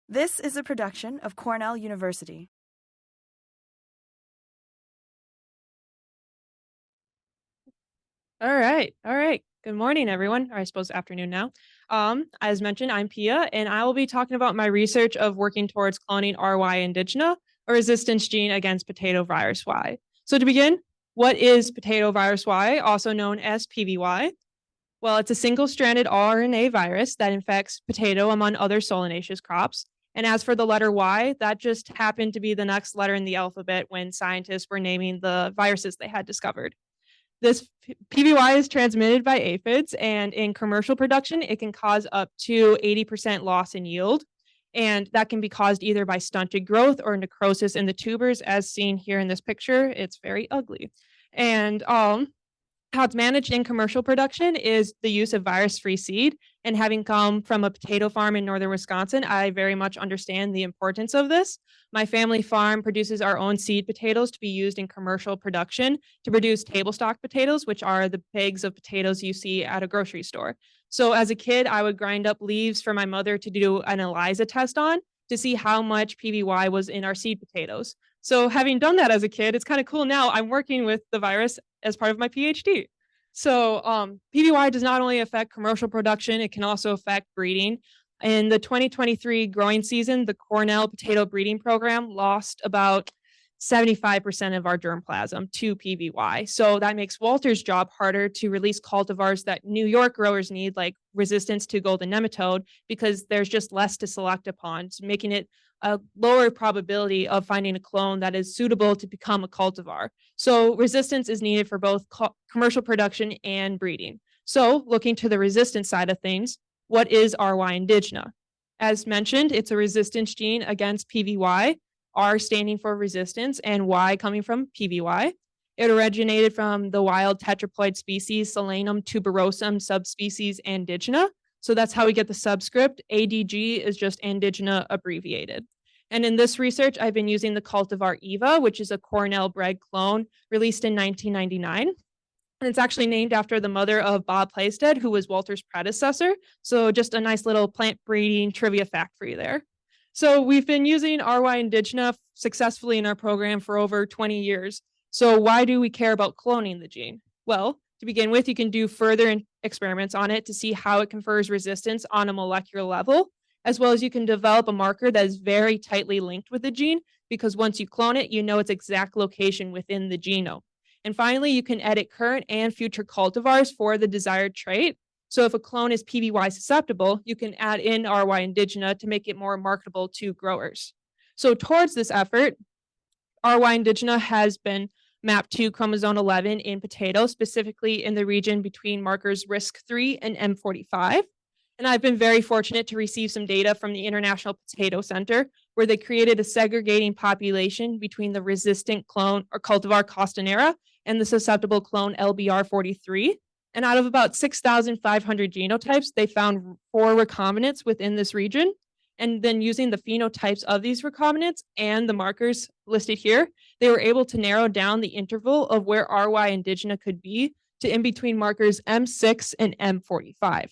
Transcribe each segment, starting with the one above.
This is a production of Cornell University. All right. Good morning, everyone, or I suppose afternoon now. As mentioned, I'm Pia, and I will be talking about my research of working towards cloning Ry-adg, a resistance gene against potato virus Y. So to begin, what is potato virus Y, also known as PVY? Well, it's a single-stranded RNA virus that infects potato among other solanaceous crops. And as for the letter Y, that just happened to be the next letter in the alphabet when scientists were naming the viruses they had discovered. This PVY is transmitted by aphids, and in commercial production, it can cause up to 80% loss in yield. And that can be caused either by stunted growth or necrosis in the tubers, as seen here in this picture. It's very ugly. And how it's managed in commercial production is the use of virus-free seed. And having come from a potato farm in northern Wisconsin, I very much understand the importance of this. My family farm produces our own seed potatoes to be used in commercial production to produce table stock potatoes, which are the bags of potatoes you see at a grocery store. So as a kid, I would grind up leaves for my mother to do an ELISA test on to see how much PVY was in our seed potatoes. So having done that as a kid, it's kind of cool now. I'm working with the virus as part of my PhD. So PVY does not only affect commercial production, it can also affect breeding. In the 2023 growing season, the Cornell potato breeding program lost about 75% of our germplasm to PVY. So that makes Walter's job harder to release cultivars that New York growers need, like resistance to golden nematode, because there's just less to select upon, making it a lower probability of finding a clone that is suitable to become a cultivar. So resistance is needed for both commercial production and breeding. So looking to the resistance side of things, what is Ry-adg? As mentioned, it's a resistance gene against PVY, R standing for resistance and Y coming from PVY. It originated from the wild tetraploid species Solanum tuberosum subspecies Andropogoneae. So that's how we get the subscript. ADG is just Andropogoneae abbreviated. And in this research, I've been using the cultivar Eva, which is a Cornell bred clone released in 1999. And it's actually named after the mother of Bob Plaisted, who was Walter's predecessor. So just a nice little plant breeding trivia fact for you there. So we've been using Ry-adg successfully in our program for over 20 years. So why do we care about cloning the gene? Well, to begin with, you can do further experiments on it to see how it confers resistance on a molecular level, as well as you can develop a marker that is very tightly linked with the gene, because once you clone it, you know its exact location within the genome. And finally, you can edit current and future cultivars for the desired trait. So if a clone is PVY susceptible, you can add in Ry-adg to make it more marketable to growers. So towards this effort, Ry-adg has been mapped to chromosome 11 in potato, specifically in the region between markers RISC3 and M45. And I've been very fortunate to receive some data from the International Potato Center, where they created a segregating population between the resistant clone or cultivar Costanera and the susceptible clone LBR43. And out of about 6,500 genotypes, they found 4 recombinants within this region. And then using the phenotypes of these recombinants and the markers listed here, they were able to narrow down the interval of where Ry-adg could be to in between markers M6 and M45.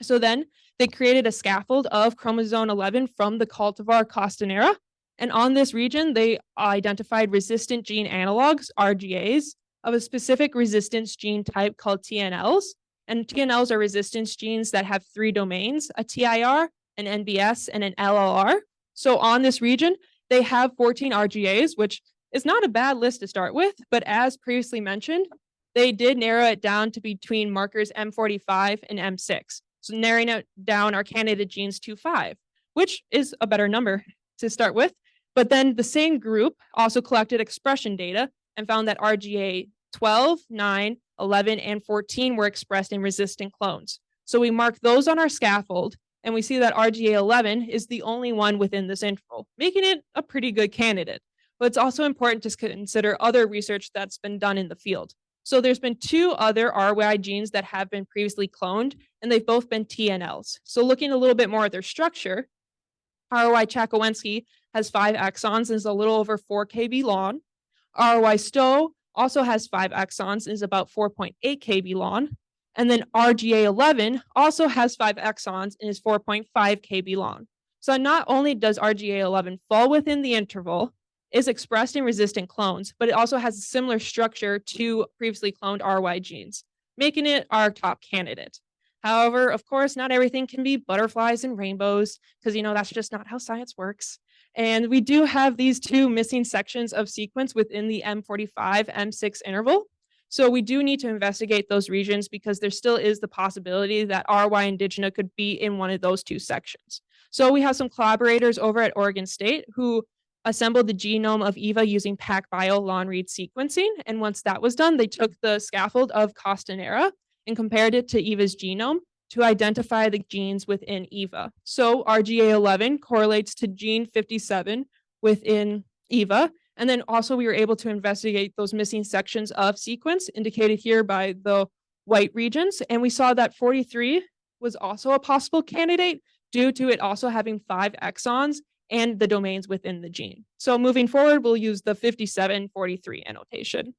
So then they created a scaffold of chromosome 11 from the cultivar Costanera. And on this region, they identified resistant gene analogs, RGAs, of a specific resistance gene type called TNLs. And TNLs are resistance genes that have 3 domains, a TIR, an NBS, and an LLR. So on this region, they have 14 RGAs, which is not a bad list to start with, but as previously mentioned, they did narrow it down to between markers M45 and M6. So narrowing it down our candidate genes to 5, which is a better number to start with. But then the same group also collected expression data and found that RGA 12, 9, 11, and 14 were expressed in resistant clones. So we mark those on our scaffold, and we see that RGA 11 is the only one within this interval, making it a pretty good candidate. But it's also important to consider other research that's been done in the field. So there's been 2 other RY genes that have been previously cloned, and they've both been TNLs. So looking a little bit more at their structure, RY-Chakowensky has 5 exons and is a little over 4 kb long. RY-Stowe also has 5 exons and is about 4.8 kb long. And then RGA11 also has 5 exons and is 4.5 kb long. So not only does RGA11 fall within the interval, is expressed in resistant clones, but it also has a similar structure to previously cloned RY genes, making it our top candidate. However, of course, not everything can be butterflies and rainbows, because that's just not how science works. And we do have these two missing sections of sequence within the M45, M6 interval. So we do need to investigate those regions because there still is the possibility that RY indigena could be in one of those two sections. So we have some collaborators over at Oregon State who assembled the genome of EVA using PacBio long-read sequencing. And once that was done, they took the scaffold of Costanera and compared it to EVA's genome to identify the genes within EVA. So RGA11 correlates to gene 57 within EVA. And then also we were able to investigate those missing sections of sequence indicated here by the white regions. And we saw that 43 was also a possible candidate due to it also having 5 exons and the domains within the gene. So moving forward, we'll use the 5743 annotation.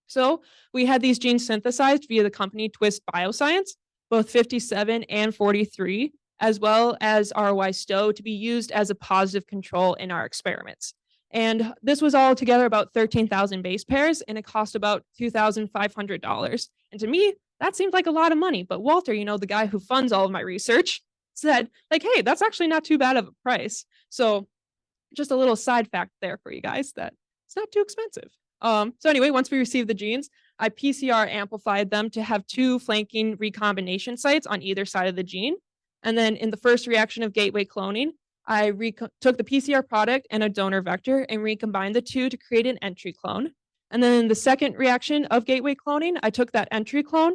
So we had these genes synthesized via the company Twist Bioscience, both 57 and 43, as well as RY-STO to be used as a positive control in our experiments. And this was all together about 13,000 base pairs, and it cost about $2,500. And to me, that seemed like a lot of money. But Walter, the guy who funds all of my research, said, hey, that's actually not too bad of a price. So just a little side fact there for you guys that it's not too expensive. So anyway, once we received the genes, I PCR amplified them to have 2 flanking recombination sites on either side of the gene. And then in the first reaction of gateway cloning, I took the PCR product and a donor vector and recombined the 2 to create an entry clone. And then in the second reaction of gateway cloning, I took that entry clone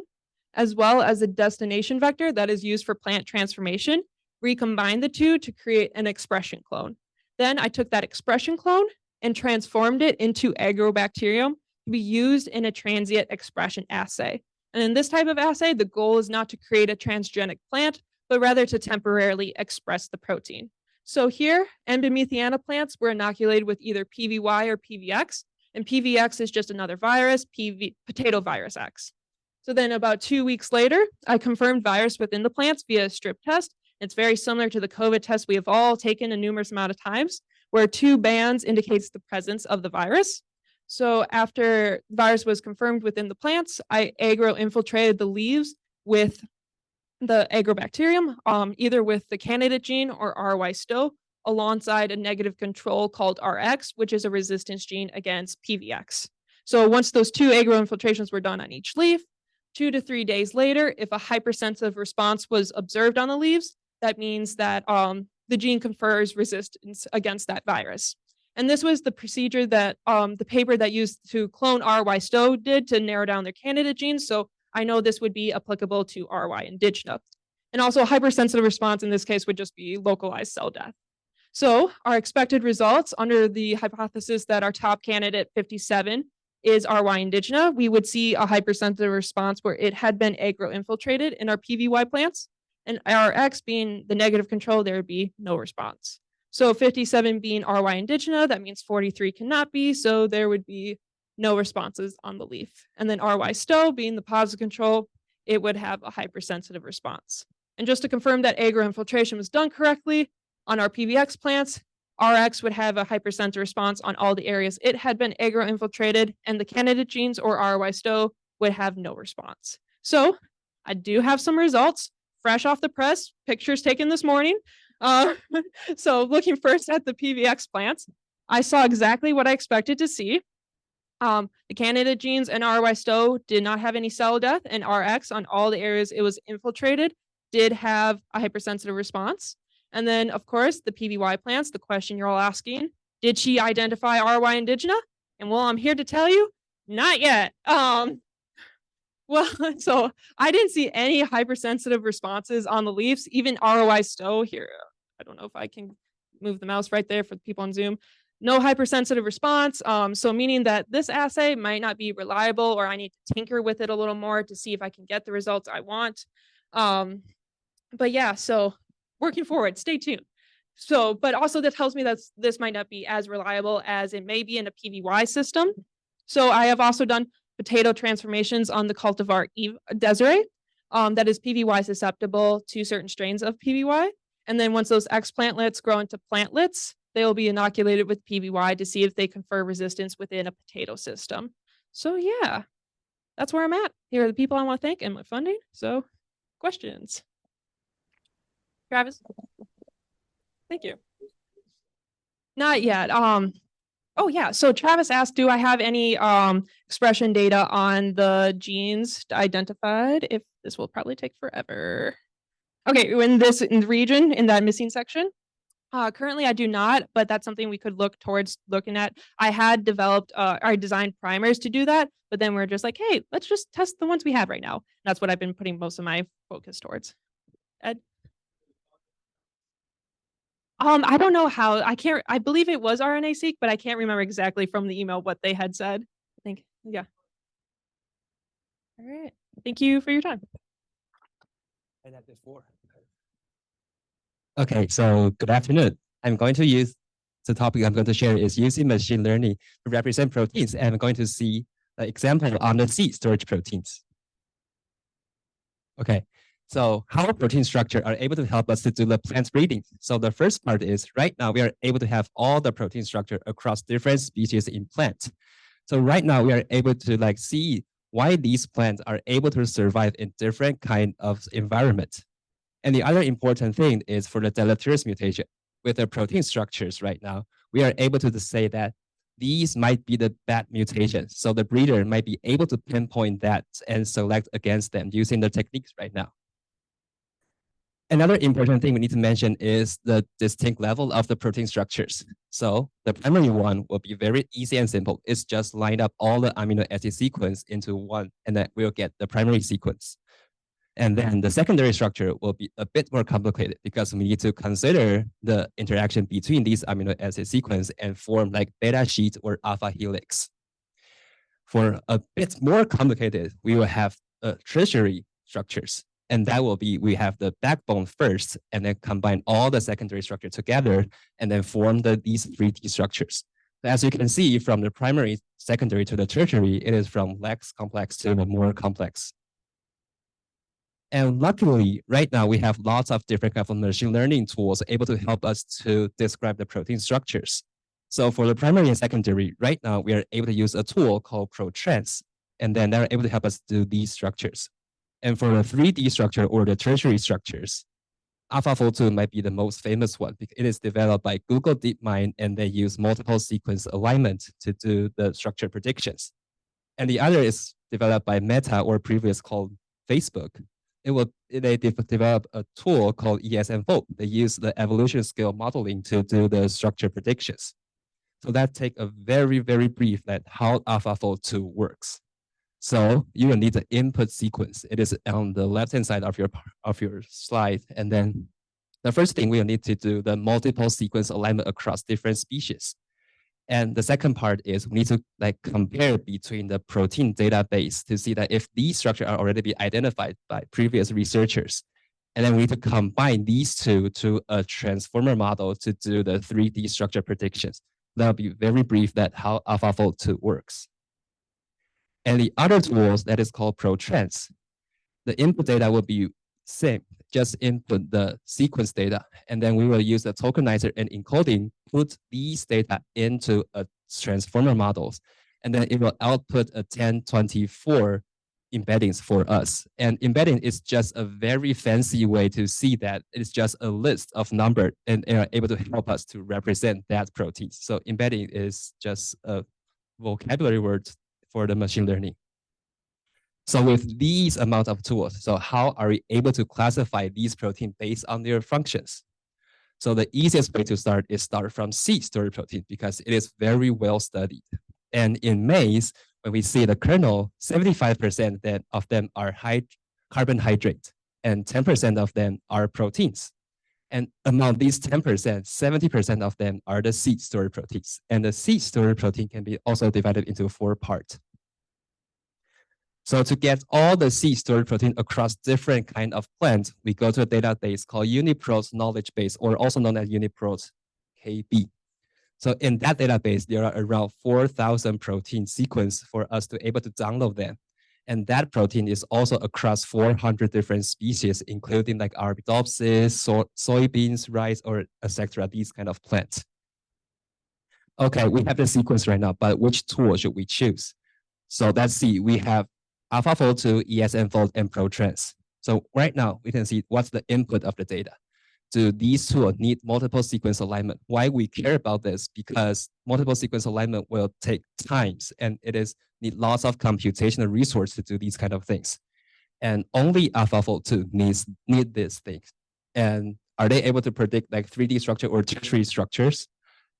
as well as a destination vector that is used for plant transformation, recombined the 2 to create an expression clone. Then I took that expression clone and transformed it into agrobacterium to be used in a transient expression assay. And in this type of assay, the goal is not to create a transgenic plant, but rather to temporarily express the protein. So here, Endomethiana plants were inoculated with either PVY or PVX, and PVX is just another virus, potato virus X. So then about 2 weeks later, I confirmed virus within the plants via a strip test. It's very similar to the COVID test we have all taken a numerous amount of times, where 2 bands indicates the presence of the virus. So after the virus was confirmed within the plants, I agro-infiltrated the leaves with the agrobacterium, either with the candidate gene or RY-STO, alongside a negative control called Rx, which is a resistance gene against PVX. So once those 2 agro-infiltrations were done on each leaf, 2 to 3 days later, if a hypersensitive response was observed on the leaves, that means that the gene confers resistance against that virus. And this was the procedure that the paper that used to clone RY-STO did to narrow down their candidate genes. So I know this would be applicable to RY indigena. And also a hypersensitive response in this case would just be localized cell death. So our expected results under the hypothesis that our top candidate 57 is RY indigena, we would see a hypersensitive response where it had been agro-infiltrated in our PVY plants, and RX being the negative control, there would be no response. So 57 being RY indigena, that means 43 cannot be, so there would be no responses on the leaf. And then RY-STO being the positive control, it would have a hypersensitive response. And just to confirm that agro-infiltration was done correctly, on our PVX plants, RX would have a hypersensitive response on all the areas it had been agro-infiltrated, and the candidate genes or RY-STO would have no response. So I do have some results, fresh off the press, pictures taken this morning. So looking first at the PVX plants, I saw exactly what I expected to see. The candidate genes and RY-STO did not have any cell death, and RX on all the areas it was infiltrated did have a hypersensitive response. And then, of course, the PVY plants, the question you're all asking, did she identify RY indigena? And well, I'm here to tell you, not yet. Well, so I didn't see any hypersensitive responses on the leaves, even RY-STO here. I don't know if I can move the mouse right there for the people on Zoom. No hypersensitive response. So meaning that this assay might not be reliable, or I need to tinker with it a little more to see if I can get the results I want. But yeah, so working forward, stay tuned. So, but also that tells me that this might not be as reliable as it may be in a PVY system. So I have also done potato transformations on the cultivar Desiree, that is PVY susceptible to certain strains of PVY. And then once those X plantlets grow into plantlets, they will be inoculated with PBY to see if they confer resistance within a potato system. So yeah, that's where I'm at. Here are the people I want to thank and my funding. So questions? Travis? Thank you. Not yet. Oh yeah. So Travis asked, do I have any expression data on the genes identified? If this will probably take forever. Okay, in this region, in that missing section, currently I do not, but that's something we could look towards looking at. I had developed, I designed primers to do that, but then we're just like, hey, let's just test the ones we have right now. That's what I've been putting most of my focus towards. Ed? I don't know how. I believe it was RNA-seq, but I can't remember exactly from the email what they had said. I think, yeah. All right. Thank you for your time. And that is 4. Okay, so good afternoon. I'm going to use the topic I'm going to share is using machine learning to represent proteins, and I'm going to see an example on the seed storage proteins. Okay, so how protein structure are able to help us to do the plant breeding. So the first part is right now we are able to have all the protein structure across different species in plants. So right now we are able to see why these plants are able to survive in different kind of environment. And the other important thing is for the deleterious mutation. With the protein structures right now, we are able to say that these might be the bad mutations. So the breeder might be able to pinpoint that and select against them using the techniques right now. Another important thing we need to mention is the distinct level of the protein structures. So the primary one will be very easy and simple. It's just line up all the amino acid sequence into one, and then we'll get the primary sequence. And then the secondary structure will be a bit more complicated because we need to consider the interaction between these amino acid sequence and form like beta sheet or alpha helix. For a bit more complicated, we will have tertiary structures. And that will be, we have the backbone first, and then combine all the secondary structure together, and then form these 3D structures. As you can see from the primary, secondary to the tertiary, it is from less complex to the more complex. And luckily, right now, we have lots of different kinds of machine learning tools able to help us to describe the protein structures. So for the primary and secondary, right now, we are able to use a tool called ProTrans, and then they're able to help us do these structures. And for the 3D structure or the tertiary structures, AlphaFold2 might be the most famous one because it is developed by Google DeepMind, and they use multiple sequence alignment to do the structure predictions. And the other is developed by Meta, or previous called Facebook. They develop a tool called ESMFold. They use the evolution scale modeling to do the structure predictions. So that take a very, very brief that how AlphaFold2 works. So you will need the input sequence. It is on the left-hand side of your slide. And then the first thing we will need to do the multiple sequence alignment across different species. And the second part is we need to compare between the protein database to see that if these structures are already be identified by previous researchers. And then we need to combine these two to a transformer model to do the 3D structure predictions. That'll be very brief that how AlphaFold2 works. And the other tools that is called ProTrans. The input data will be same, just input the sequence data, and then we will use the tokenizer and encoding, put these data into a transformer models, and then it will output a 1024 embeddings for us. And embedding is just a very fancy way to see that it's just a list of numbers, and they are able to help us to represent that protein. So embedding is just a vocabulary word for the machine learning. So with these amount of tools, so how are we able to classify these proteins based on their functions? So the easiest way to start is start from seed storage protein because it is very well studied. And in maize, when we see the kernel, 75% of them are high carbohydrate and 10% of them are proteins. And among these 10%, 70% of them are the seed storage proteins. And the seed storage protein can be also divided into 4 parts. So to get all the seed storage protein across different kind of plants, we go to a database called UniProt Knowledge Base, or also known as UniProt KB. So in that database, there are around 4,000 protein sequence for us to able to download them. And that protein is also across 400 different species, including like Arabidopsis, soybeans, rice, or etc. These kind of plants. Okay, we have the sequence right now, but which tool should we choose? So let's see, we have AlphaFold2, ESNFold, and ProTrans. So right now, we can see what's the input of the data. Do these tools need multiple sequence alignment? Why we care about this? Because multiple sequence alignment will take times, and it is need lots of computational resource to do these kind of things. And only AlphaFold2 need these things. And are they able to predict like 3D structure or tertiary structures?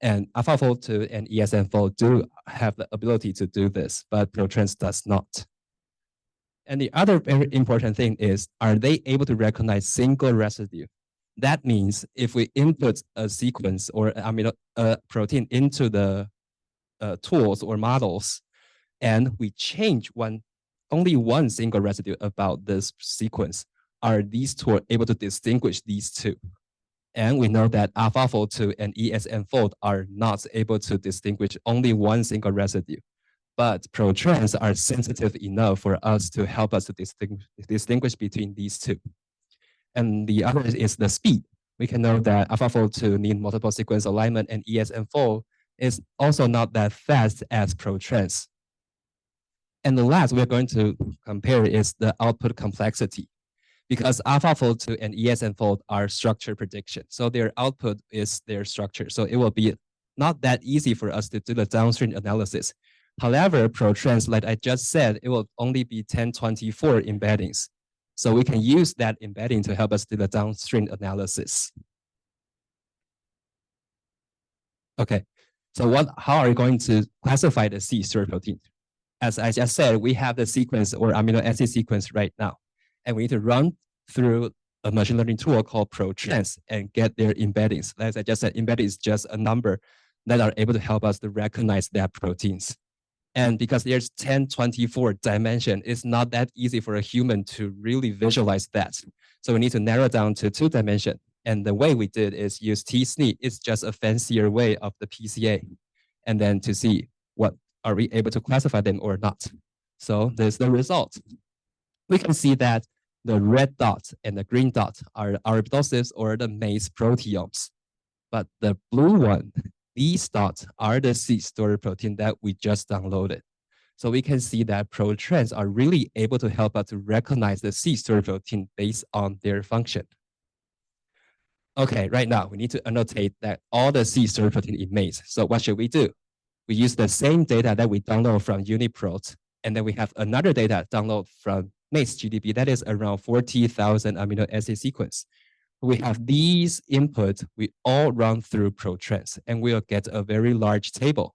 And AlphaFold2 and ESNFold do have the ability to do this, but ProTrans does not. And the other very important thing is, are they able to recognize single residue? That means if we input a sequence or a protein into the tools or models, and we change only one single residue about this sequence, are these tools able to distinguish these two? And we know that AlphaFold2 and ESNFold are not able to distinguish only one single residue. But ProTrans are sensitive enough for us to help us to distinguish between these two. And the other is the speed. We can know that AlphaFold2 need multiple sequence alignment, and ESNFold is also not that fast as ProTrans. And the last we're going to compare is the output complexity, because AlphaFold2 and ESNFold are structure prediction. So their output is their structure. So it will be not that easy for us to do the downstream analysis. However, ProTrans, like I just said, it will only be 1024 embeddings. So we can use that embedding to help us do the downstream analysis. Okay, so how are we going to classify the C stored protein? As I just said, we have the sequence or amino acid sequence right now, and we need to run through a machine learning tool called ProTrans and get their embeddings. As I just said, embedding is just a number that are able to help us to recognize that proteins. And because there's 1024 dimension, it's not that easy for a human to really visualize that. So we need to narrow down to 2 dimension. And the way we did is use T-SNE. It's just a fancier way of the PCA. And then to see what are we able to classify them or not. So there's the result. We can see that the red dot and the green dot are Arabidopsis or the maize proteomes. But the blue one, these dots are the seed stored protein that we just downloaded. So we can see that ProTrans are really able to help us to recognize the seed stored protein based on their function. Okay, right now we need to annotate that all the seed stored protein in maize. So what should we do? We use the same data that we download from UniProt, and then we have another data download from maize GDB that is around 40,000 amino acid sequence. We have these inputs, we all run through ProTrans, and we'll get a very large table.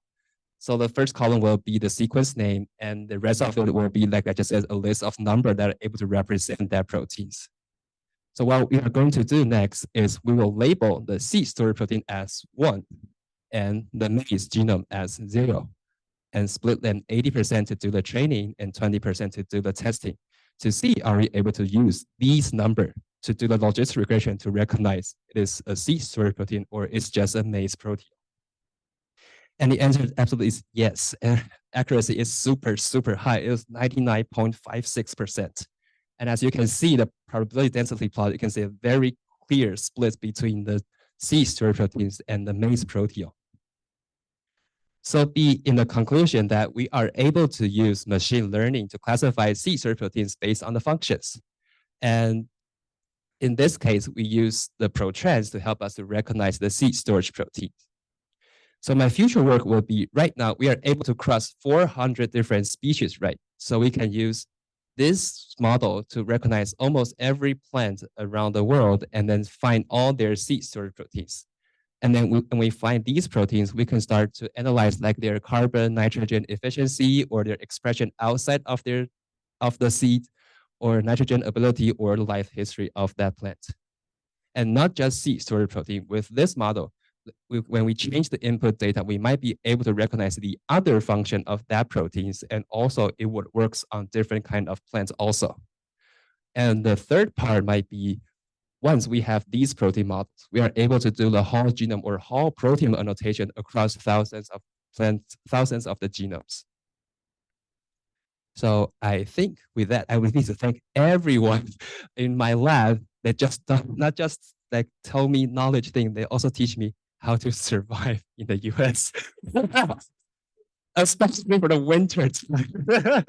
So the first column will be the sequence name, and the rest of it will be, like I just said, a list of numbers that are able to represent that proteins. So what we are going to do next is we will label the seed stored protein as 1 and the maize genome as 0, and split them 80% to do the training and 20% to do the testing to see are we able to use these numbers to do the logistic regression to recognize it is a seed stored protein or it's just a maize protein. And the answer absolutely is yes. And accuracy is super, super high. It was 99.56%. And as you can see, the probability density plot, you can see a very clear split between the seed stored proteins and the maize proteome. So be in the conclusion that we are able to use machine learning to classify seed stored proteins based on the functions. And in this case, we use the ProTrans to help us to recognize the seed storage proteins. So my future work will be, right now, we are able to cross 400 different species, right? So we can use this model to recognize almost every plant around the world and then find all their seed storage proteins. And then when we find these proteins, we can start to analyze like their carbon, nitrogen efficiency or their expression outside of the seed, or nitrogen ability or life history of that plant. And not just seed stored protein. With this model, when we change the input data, we might be able to recognize the other function of that proteins, and also it would works on different kind of plants also. And the third part might be, once we have these protein models, we are able to do the whole genome or whole protein annotation across thousands of plants, thousands of the genomes. So I think with that, I would need to thank everyone in my lab that just not just like tell me knowledge thing, they also teach me how to survive in the US. Especially for the winter time.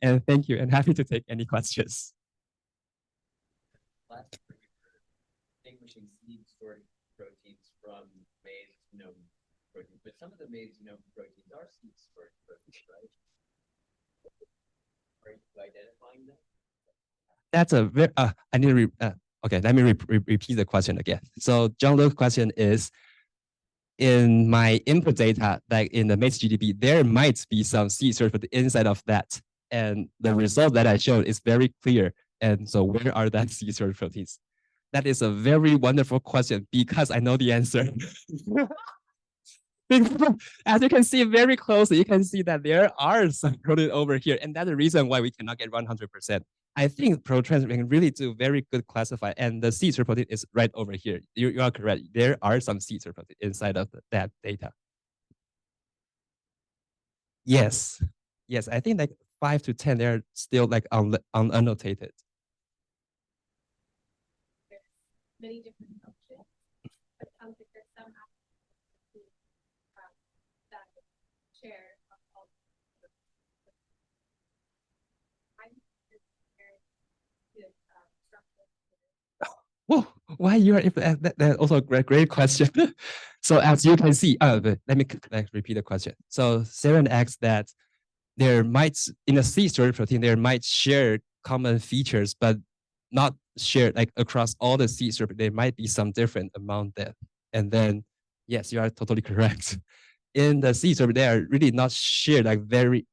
And thank you, and happy to take any questions. Last week we were distinguishing seed stored proteins from maize genome proteins, but some of the maize genome proteins are seed stored proteins, right? Are you identifying them? That's a very, I need to, okay, let me repeat the question again. So John Luke's question is, in my input data, like in the maize GDP, there might be some seed stored protein inside of that. And the result that I showed is very clear. And so where are that seed stored proteins? That is a very wonderful question because I know the answer. As you can see very closely, you can see that there are some protein over here. And that's the reason why we cannot get 100%. I think ProTrans can really do very good classify. And the seed stored protein is right over here. You are correct. There are some seed stored protein inside of that data. Yes. Yes, I think like 5 to 10, they're still like unannotated. Many different functions, but it sounds like there's some that share of all Whoa, why you are that also a great question. So as you can see, let me repeat the question. So Sharon asks that there might in a seed stored protein there might share common features, but not shared like across all the seed stored. There might be some different among them. And then yes, you are totally correct. In the seed stored, they are really not shared like very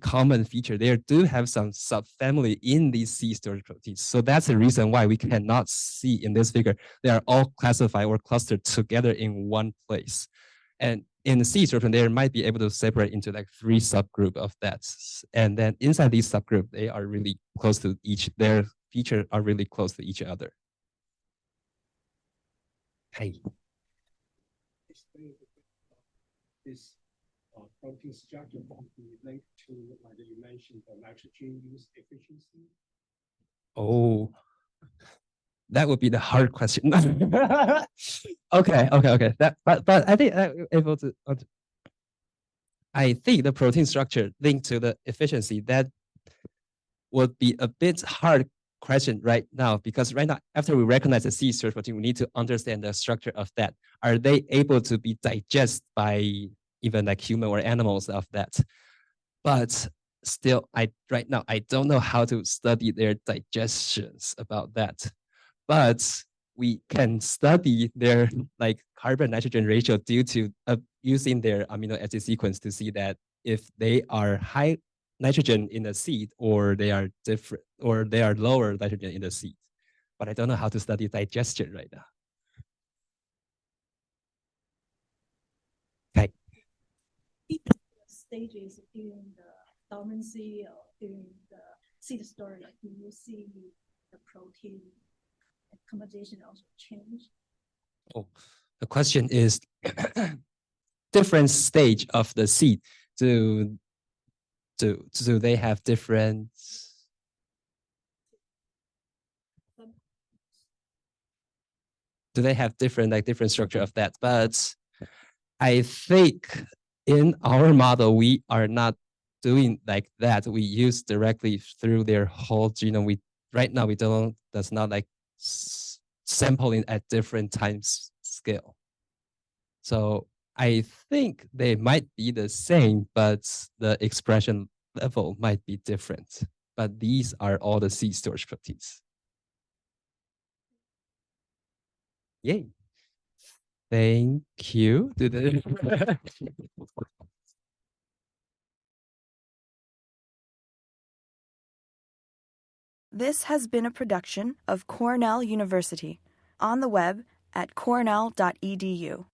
common feature. They do have some subfamily in these seed stored proteins. So that's the reason why we cannot see in this figure. They are all classified or clustered together in one place. And in the seed stored, they might be able to separate into like 3 subgroup of that. And then inside these subgroup, they are really close to their features are really close to each other. Hey. This protein structure can be linked to, like you mentioned, the nitrogen use efficiency? Oh, that would be the hard question. Okay. But I think I'm able to. I think the protein structure linked to the efficiency, that would be a bit hard question right now, because right now, after we recognize the seed stored protein, we need to understand the structure of that. Are they able to be digested by even like human or animals of that? But still, right now, I don't know how to study their digestions about that. But we can study their like carbon nitrogen ratio due to using their amino acid sequence to see that if they are high nitrogen in the seed or they are different or they are lower nitrogen in the seed. But I don't know how to study digestion right now. Okay. stages during the dormancy or during the seed storage, like do you see the protein composition also change? Oh, the question is different stage of the seed. Do they have different? Do they have different structure of that? But I think in our model we are not doing like that. We use directly through their whole genome. Right now we does not like sampling at different times scale. So I think they might be the same, but the expression level might be different. But these are all the seed storage proteins. Yay. Thank you. This has been a production of Cornell University, on the web at cornell.edu.